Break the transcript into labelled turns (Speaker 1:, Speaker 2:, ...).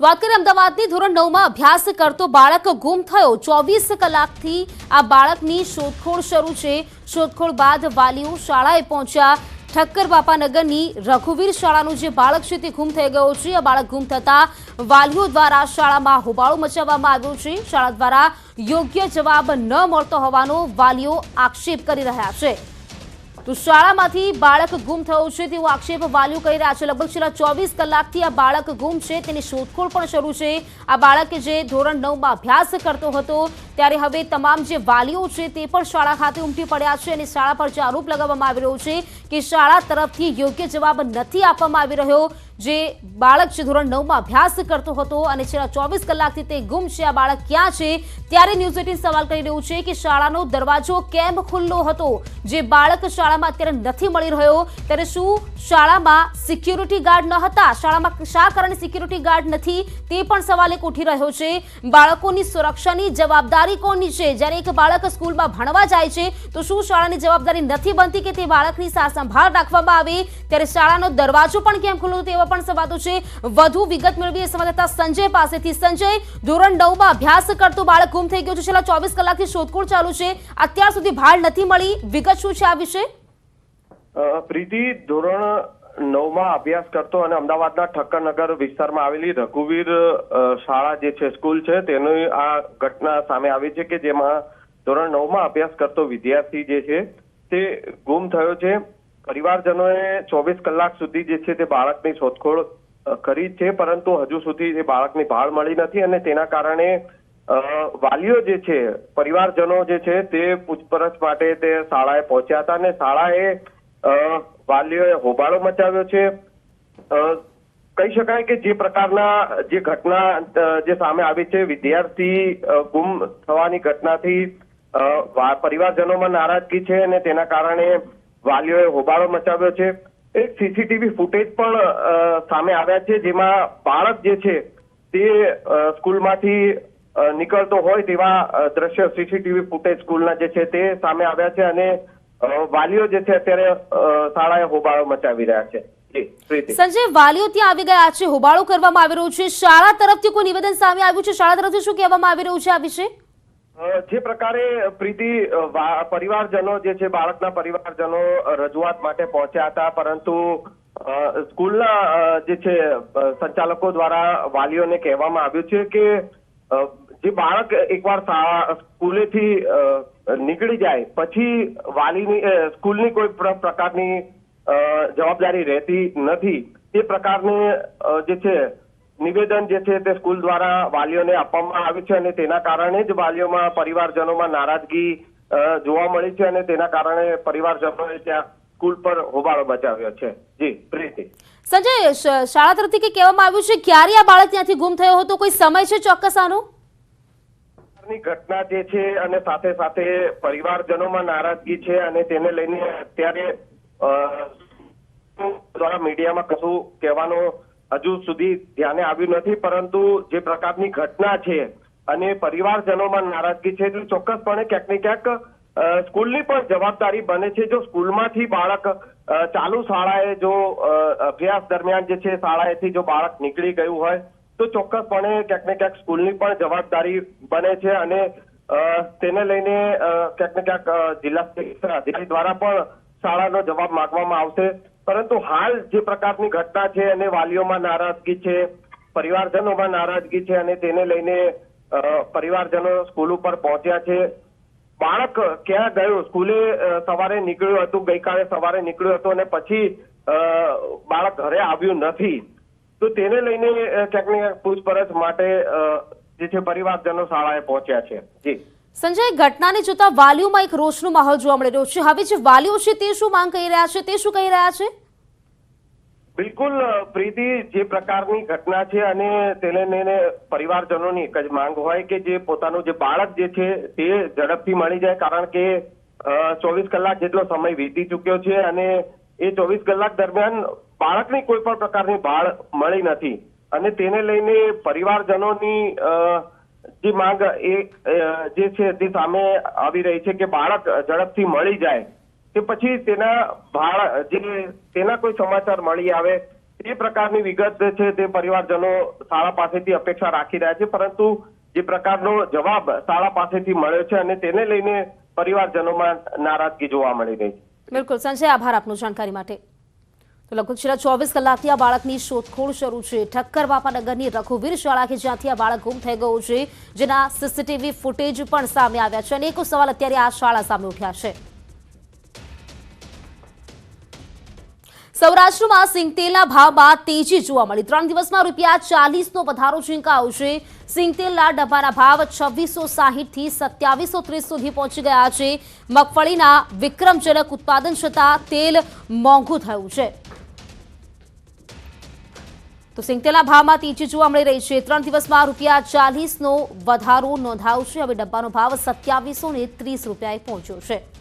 Speaker 1: વાત કરીએ અમદાવાદની ધોરણ 9માં અભ્યાસ કરતો બાળક ગુમ થયો। 24 કલાકથી આ બાળકની શોધખોળ શરૂ છે। શોધખોળ બાદ વાલીઓ શાળાએ પહોંચ્યા। ઠક્કર બાપાનગરની રઘુવીર શાળાનું જે બાળક છે તે ગુમ થઈ ગયો છે। આ બાળક ગુમ થતા વાલીઓ દ્વારા શાળામાં હોબાળો મચાવવામાં આવ્યો છે। શાળા દ્વારા યોગ્ય જવાબ ન મળતો હોવાનો વાલીઓ આક્ષેપ કરી રહ્યા છે। તો શાળામાંથી બાળક ગુમ થયો છે તેવો આક્ષેપ વાલીઓ કરી રહ્યા છે। લગભગ છેલ્લા 24 કલાકથી આ બાળક ગુમ છે, તેની શોધખોળ પણ શરૂ છે। આ બાળક જે ધોરણ 9માં અભ્યાસ કરતો હતો ત્યારે હવે તમામ જે વાલીઓ છે તે પણ શાળા ખાતે ઉમટી પડ્યા છે અને શાળા પર જે આરોપ લગાવવામાં આવી રહ્યો છે કે શાળા તરફથી યોગ્ય જવાબ નથી આપવામાં આવી રહ્યો। જે બાળક છે ધોરણ 9માં અભ્યાસ કરતો હતો અને છેલ્લા 24 કલાકથી તે ગુમ છે। આ બાળક ક્યાં છે ત્યારે ન્યૂઝ 18 સવાલ કરી રહ્યું છે કે શાળાનો દરવાજો કેમ ખુલ્લો હતો? જે બાળક શાળામાં અત્યારે નથી મળી રહ્યો ત્યારે શું શાળામાં સિક્યુરિટી ગાર્ડ ન હતા? શાળામાં શા કારણે સિક્યુરિટી ગાર્ડ નથી તે પણ સવાલ એક ઉઠી રહ્યો છે। બાળકોની સુરક્ષાની જવાબદારી કોની છે? જ્યારે એક બાળક સ્કૂલમાં ભણવા જાય છે તો શું શાળાની જવાબદારી નથી બનતી કે તે બાળકની સારસંભાળ રાખવામાં આવે? ત્યારે શાળાનો દરવાજો પણ કેમ ખુલ્લો તેવા પણ સવાલો છે। વધુ વિગત મેળવીએ સંવાદદાતા સંજય પાસેથી। સંજય, ધોરણ 9માં અભ્યાસ કરતો બાળક ગુમ થઈ ગયો છે, છેલ્લા 24 કલાકથી શોધખોળ ચાલુ છે, અત્યાર સુધી ભાળ નથી મળી, વિગત શું છે આ વિશે?
Speaker 2: પ્રીતિ, ધોરણ 9માં અભ્યાસ કરતો અને અમદાવાદના ઠક્કરનગર વિસ્તારમાં આવેલી રઘુવીર શાળા જે છે, સ્કૂલ છે, તેની આ ઘટના સામે આવી છે કે જેમાં ધોરણ 9માં અભ્યાસ કરતો વિદ્યાર્થી જે છે તે ગુમ થયો છે। પરિવારજનોએ 24 કલાક સુધી જે છે તે બાળકની શોધખોળ કરી છે, પરંતુ હજુ સુધી એ બાળકની ભાળ મળી નથી અને તેના કારણે વાલીઓ જે છે, પરિવારજનો જે છે તે પૂછપરછ માટે તે શાળાએ પહોંચ્યા હતા અને શાળાએ વાલીઓએ હોબાળો મચાવ્યો છે। કહી શકાય કે જે પ્રકારના જે ઘટના જે સામે આવી છે, વિદ્યાર્થી ગુમ થવાની ઘટનાથી પરિવારજનોમાં નારાજગી છે અને તેના કારણે વાલીઓએ હોબાળો મચાવ્યો છે। એક સીસીટીવી ફૂટેજ પણ સામે આવ્યા છે જેમાં બાળક જે છે તે સ્કૂલમાંથી નીકળતો હોય તેવા દ્રશ્ય સીસીટીવી ફૂટેજ સ્કૂલના જે છે તે સામે આવ્યા છે અને વાલીઓ જે છે અત્યારે શાળાએ હોબાળો મચાવી રહ્યા છે।
Speaker 1: સંજય, વાલીઓ ત્યાં આવી ગયા છે, હોબાળો કરવામાં આવી રહ્યો છે, શાળા તરફથી કોઈ નિવેદન સામે આવ્યું છે? શાળા તરફથી શું કહેવામાં આવી રહ્યું છે આ વિશે?
Speaker 2: જે પ્રકારે પ્રીતિ પરિવારજનો જે છે, બાળકના પરિવારજનો રજૂઆત માટે પહોંચ્યા હતા, પરંતુ સ્કૂલના જે છે સંચાલકો દ્વારા વાલીઓને કહેવામાં આવ્યું છે કે જે બાળક એકવાર સ્કૂલેથી નીકળી જાય પછી વાલીની સ્કૂલની કોઈ પ્રકારની જવાબદારી રહેતી નથી। તે પ્રકારની જે છે નિવેદન જે છે તે સ્કૂલ દ્વારા વાલીઓને આપવામાં આવ્યું છે અને તેના કારણે જ વાલીઓમાં પરિવારજનોમાં નારાજગી જોવા મળી છે અને તેના કારણે પરિવારજનોએ ત્યાં સ્કૂલ પર હોબાળો મચાવ્યો છે। જી પ્રીતિ।
Speaker 1: સંજય, શાળા તરફથી કે કહેવામાં આવ્યું છે ક્યારે આ બાળક ત્યાંથી ગુમ થયો હતો? કોઈ સમય છે ચોક્કસ આનો?
Speaker 2: ઘટના જે છે અને સાથે સાથે પરિવારજનોમાં નારાજગી છે અને તેને લઈને અત્યારે દ્વારા મીડિયામાં કશું કહેવાનો હજુ સુધી ધ્યાને આવ્યું નથી, પરંતુ જે પ્રકારની ઘટના છે અને પરિવારજનોમાં નારાજગી છે એટલે ચોક્કસપણે ક્યાંક ને ક્યાંક સ્કૂલની પણ જવાબદારી બને છે। જો સ્કૂલમાંથી બાળક ચાલુ શાળાએ જો અભ્યાસ દરમિયાન જે છે શાળાએથી જો બાળક નીકળી ગયું હોય તો ચોક્કસપણે ક્યાંક ને ક્યાંક સ્કૂલની પણ જવાબદારી બને છે અને તેને લઈને ક્યાંક ને ક્યાંક જિલ્લા શિક્ષણ અધિકારી દ્વારા પણ શાળાનો જવાબ માંગવામાં આવશે। પરંતુ હાલ જે પ્રકારની ઘટના છે અને વાલીઓમાં નારાજગી છે, પરિવારજનોમાં નારાજગી છે અને તેને લઈને પરિવારજનો સ્કૂલ ઉપર પહોંચ્યા છે। બાળક ક્યાં ગયું? સ્કૂલે સવારે નીકળ્યું હતું, ગઈકાલે સવારે નીકળ્યું હતું અને પછી બાળક ઘરે આવ્યું નથી, તો તેને લઈને ક્યાંક ને ક્યાંક પૂછપરછ માટે જે છે પરિવારજનો શાળાએ પહોંચ્યા છે। જી
Speaker 1: સંજય, ઘટનાને જોતા વાલીઓમાં એક રોષનો માહોલ જોવા મળી રહ્યો છે। હવે જે વાલીઓ છે તે શું માંગ કરી રહ્યા છે, તે શું કહી રહ્યા છે?
Speaker 2: બિલકુલ પ્રીતિ, જે પ્રકારની ઘટના છે અને તેને લઈને પરિવારજનોની એક જ માંગ હોય કે જે પોતાનું જે બાળક જે છે તે ઝડપથી મળી જાય, કારણ કે 24 કલાક જેટલો સમય વીતી ચૂક્યો છે અને એ 24 કલાક દરમિયાન બાળકની કોઈ પણ પ્રકારની ભાળ મળી નથી અને તેને લઈને પરિવારજનોની જે માંગ એ જે છે તે સામે આવી રહી છે કે બાળક ઝડપથી મળી જાય કે પછી તેના કોઈ સમાચાર મળી આવે તે પ્રકારની વિગત છે તે પરિવારજનો શાળા પાસેથી અપેક્ષા રાખી રહ્યા છે, પરંતુ જે પ્રકારનો જવાબ શાળા પાસેથી મળ્યો છે અને તેને લઈને પરિવારજનોમાં નારાજગી જોવા મળી રહી છે।
Speaker 1: બિલકુલ સંજય, આભાર આપનો જાણકારી માટે। તો લગભગ છેલ્લા 24 કલાકથી આ બાળકની શોધખોળ શરૂ છે। ઠક્કર બાપાનગરની રઘુવીર શાળા કે જ્યાંથી આ બાળક ગુમ થઈ ગયું છે, જેના સીસીટીવી ફૂટેજ પણ સામે આવ્યા છે અને એક સવાલ અત્યારે આ શાળા સામે ઉઠ્યા છે। સૌરાષ્ટ્રમાં સિંગતેલના ભાવમાં તેજી જોવા મળી। 3 દિવસમાં ₹40નો વધારો ઝીંકાયો છે। સિંગતેલના ડબ્બાના ભાવ 2660 થી 2730 સુધી પહોંચી ગયા છે। મગફળીના વિક્રમજનક ઉત્પાદન છતાં તેલ મોંઘું થયું છે। તો સિંગતેલના ભાવમાં તેજી જોવા મળી રહી છે। 3 દિવસમાં ₹40નો વધારો નોંધાયો છે। હવે ડબ્બાનો ભાવ ₹2730 પહોંચ્યો છે।